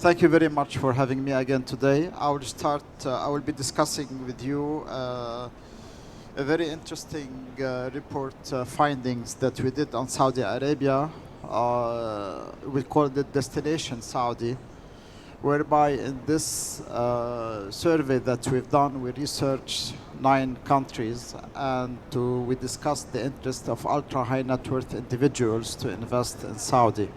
Thank you very much for having me again today. I will be discussing with you a very interesting report findings that we did on Saudi Arabia. We call it Destination Saudi, whereby in this survey that we've done, we researched 9 countries and we discussed the interest of ultra high net worth individuals to invest in Saudi.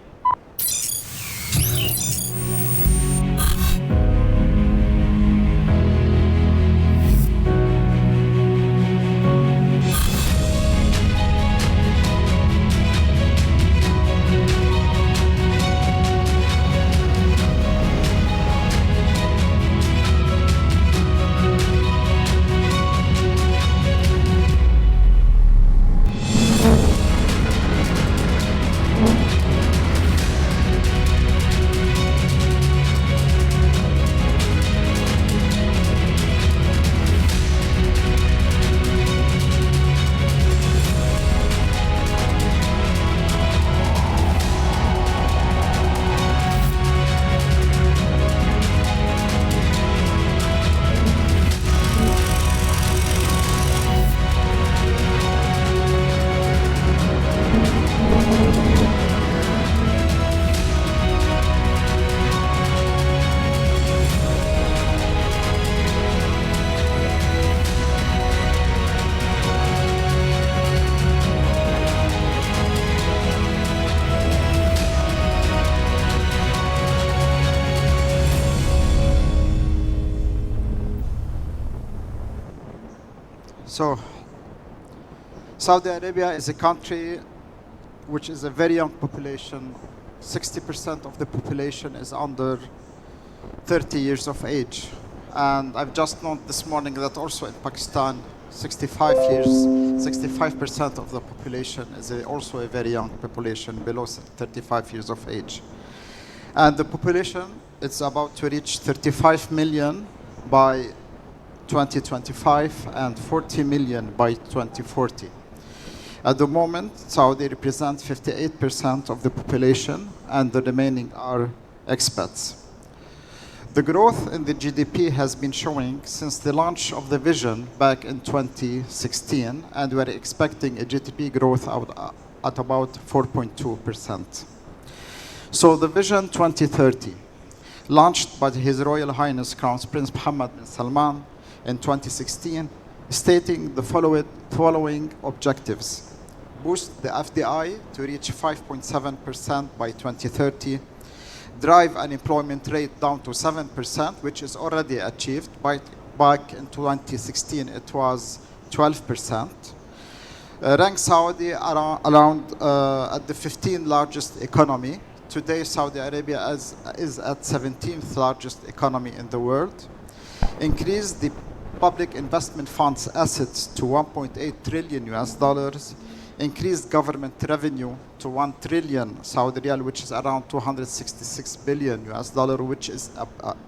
So, Saudi Arabia is a country which is a very young population. 60% of the population is under 30 years of age. And I've just known this morning that also in Pakistan, 65% of the population is also a very young population, below 35 years of age. And the population is about to reach 35 million by 2025 and 40 million by 2040. At the moment, Saudi represents 58% of the population and the remaining are expats. The growth in the GDP has been showing since the launch of the vision back in 2016, and we're expecting a GDP growth at about 4.2%. So the Vision 2030, launched by His Royal Highness Crown Prince Mohammed bin Salman in 2016, stating the following objectives: boost the FDI to reach 5.7% by 2030, drive unemployment rate down to 7%, which is already achieved. Back in 2016, it was 12%. Rank Saudi around at the 15th largest economy. Today, Saudi Arabia is at 17th largest economy in the world. Increase the public investment funds assets to 1.8 trillion US dollars, increased government revenue to 1 trillion Saudi riyal, which is around 266 billion US dollar, which is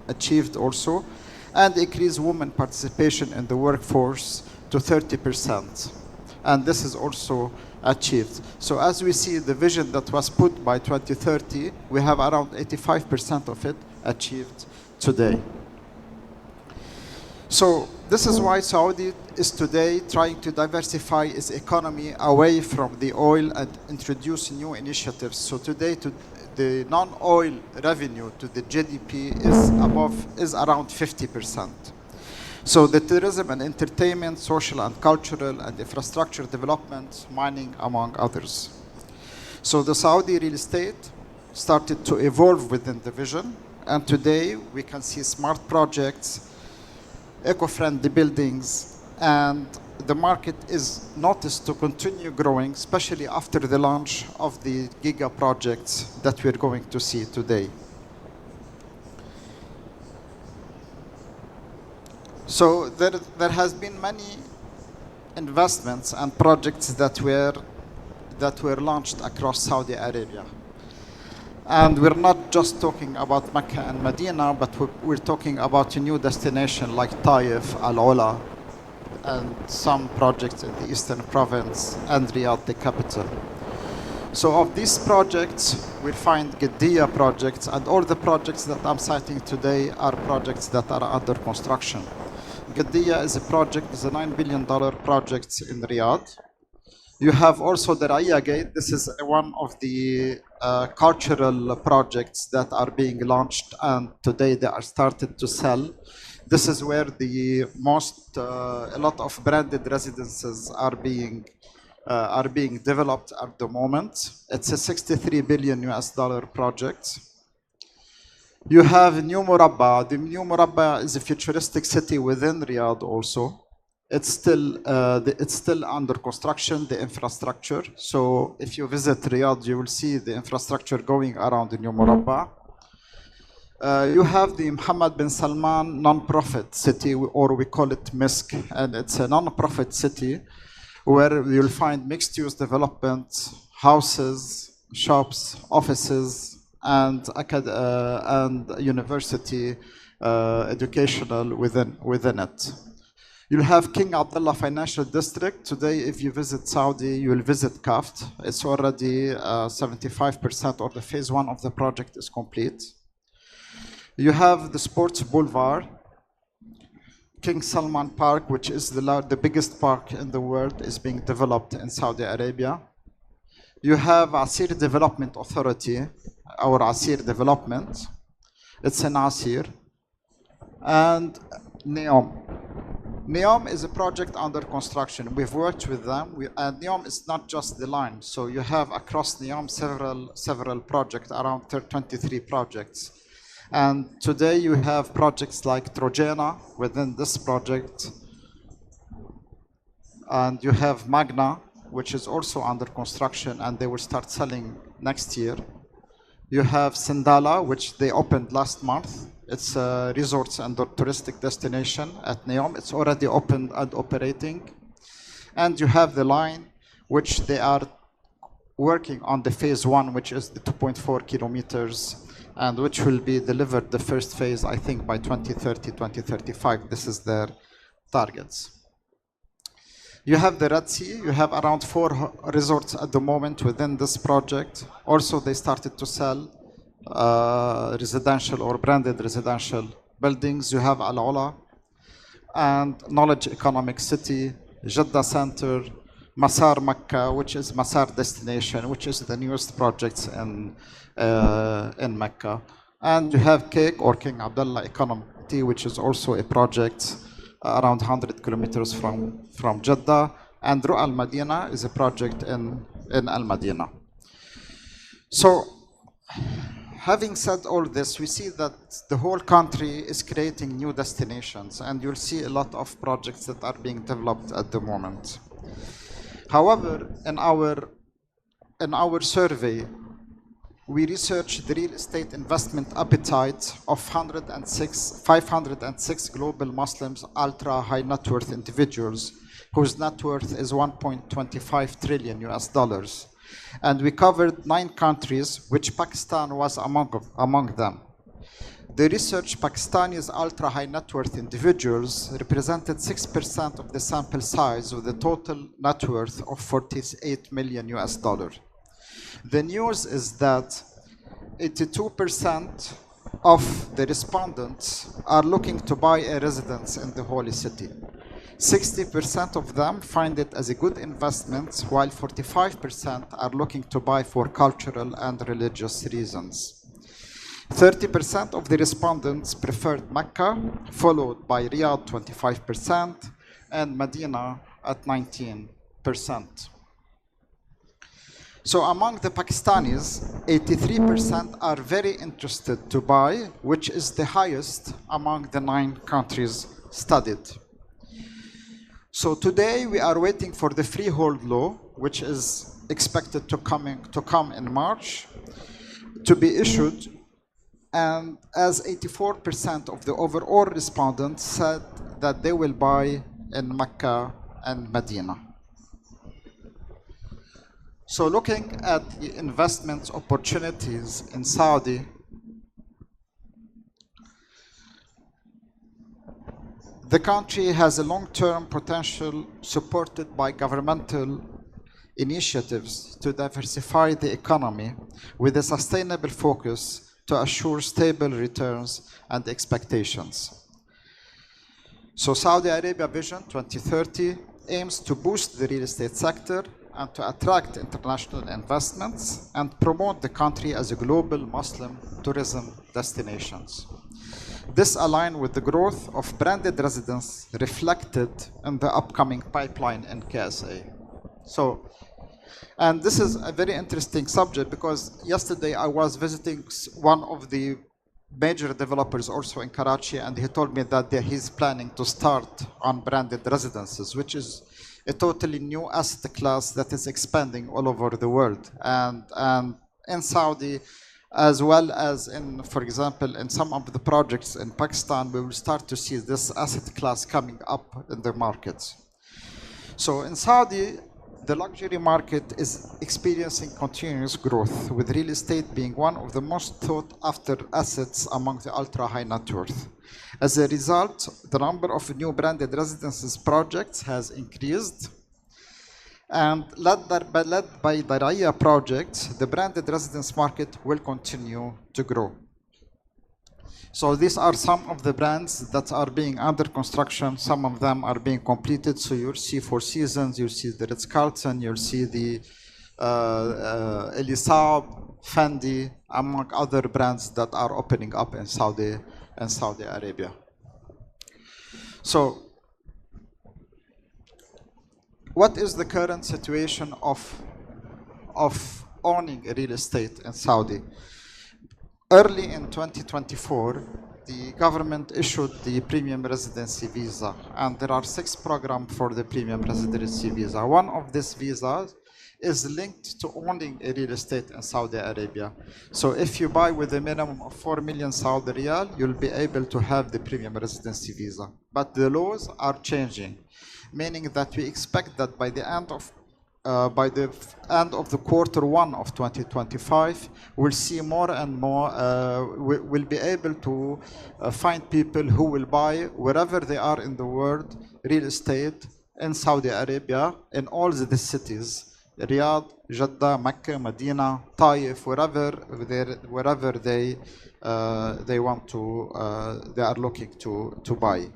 achieved also, and increase women participation in the workforce to 30%. And this is also achieved. So as we see the vision that was put by 2030, we have around 85% of it achieved today. So this is why Saudi is today trying to diversify its economy away from the oil and introduce new initiatives. So today, the non-oil revenue to the GDP is around 50%. So the tourism and entertainment, social and cultural and infrastructure development, mining, among others. So the Saudi real estate started to evolve within the vision, and today we can see smart projects, eco-friendly buildings, and the market is noticed to continue growing, especially after the launch of the giga projects that we're going to see today. So there has been many investments and projects that were launched across Saudi Arabia. And we're not just talking about Mecca and Medina, but we're talking about a new destination like Taif, Al-Ula, and some projects in the Eastern Province and Riyadh, the capital. So of these projects, we'll find Qiddiya projects, and all the projects that I'm citing today are projects that are under construction. Qiddiya is a project, is a $9 billion project in Riyadh. You have also the Raya Gate. This is one of the cultural projects that are being launched, and today they are started to sell. This is where the most, a lot of branded residences are being developed at the moment. It's a 63 billion US dollar project. You have New Murabba. The New Murabba is a futuristic city within Riyadh also. It's still under construction, the infrastructure. So if you visit Riyadh, you will see the infrastructure going around the New Murabba. You have the Mohammed bin Salman non-profit city, or we call it MISC, and it's a non-profit city where you'll find mixed-use development, houses, shops, offices, and university educational within it. You'll have King Abdullah Financial District. Today, if you visit Saudi, you will visit Kaft. It's already 75%, or the phase 1 of the project is complete. You have the Sports Boulevard. King Salman Park, which is the biggest park in the world, is being developed in Saudi Arabia. You have Asir Development Authority, our Asir Development. It's an Asir. And NEOM. NEOM is a project under construction. We've worked with them. And NEOM is not just the line. So you have across NEOM several projects, around 23 projects. And today you have projects like Trojena within this project. And you have Magna, which is also under construction, and they will start selling next year. You have Sindala, which they opened last month. It's a resorts and a touristic destination at NEOM. It's already opened and operating. And you have the line, which they are working on the phase 1, which is the 2.4 kilometers, and which will be delivered the first phase, I think, by 2030, 2035. This is their targets. You have the Red Sea. You have around 4 resorts at the moment within this project. Also, they started to sell residential or branded residential buildings. You have Al Ola and Knowledge Economic City, Jeddah Center, Masar Mecca, which is Masar Destination, which is the newest project in Mecca. And you have Cake, or King Abdullah Economic City, which is also a project around 100 kilometers from Jeddah. And Ru'a Al Madina is a project in Al Madina. So, having said all this, we see that the whole country is creating new destinations, and you'll see a lot of projects that are being developed at the moment. However, in our survey, we researched the real estate investment appetite of 506 global Muslims, ultra high net worth individuals, whose net worth is 1.25 trillion US dollars. And we covered 9 countries, which Pakistan was among them. The research Pakistani's ultra high net worth individuals represented 6% of the sample size, with a total net worth of 48 million US dollars. The news is that 82% of the respondents are looking to buy a residence in the holy city. 60% of them find it as a good investment, while 45% are looking to buy for cultural and religious reasons. 30% of the respondents preferred Mecca, followed by Riyadh 25%, and Medina at 19%. So among the Pakistanis, 83% are very interested to buy, which is the highest among the 9 countries studied. So today we are waiting for the freehold law, which is expected to come in March, to be issued. And as 84% of the overall respondents said that they will buy in Mecca and Medina. So looking at the investment opportunities in Saudi, the country has a long-term potential supported by governmental initiatives to diversify the economy with a sustainable focus to assure stable returns and expectations. So Saudi Arabia Vision 2030 aims to boost the real estate sector and to attract international investments and promote the country as a global Muslim tourism destination. This aligns with the growth of branded residence reflected in the upcoming pipeline in KSA. So, and this is a very interesting subject because yesterday I was visiting one of the major developers also in Karachi, and he told me that he's planning to start on branded residences, which is a totally new asset class that is expanding all over the world. And in Saudi, as well as in, for example, in some of the projects in Pakistan, we will start to see this asset class coming up in the markets. So in Saudi, the luxury market is experiencing continuous growth, with real estate being one of the most sought after assets among the ultra high net worth. As a result, the number of new branded residences projects has increased, and led by the RIA project, the branded residence market will continue to grow. So these are some of the brands that are being under construction. Some of them are being completed. So you'll see Four Seasons, you'll see the Ritz-Carlton, you'll see the Elisab, Fendi, among other brands that are opening up in Saudi Arabia. So what is the current situation of owning real estate in Saudi? Early in 2024, the government issued the premium residency visa, and there are 6 programs for the premium residency visa. One of these visas is linked to owning a real estate in Saudi Arabia. So if you buy with a minimum of 4 million Saudi riyal, you'll be able to have the premium residency visa. But the laws are changing, meaning that we expect that by the end of the quarter 1 of 2025, we'll see more and more, we'll be able to find people who will buy, wherever they are in the world, real estate in Saudi Arabia, in all the cities, Riyadh, Jeddah, Mecca, Medina, Taif, wherever they want to, they are looking to buy.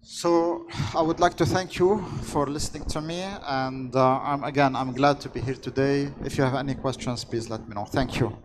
So I would like to thank you for listening to me, and I'm glad to be here today. If you have any questions, please let me know. Thank you.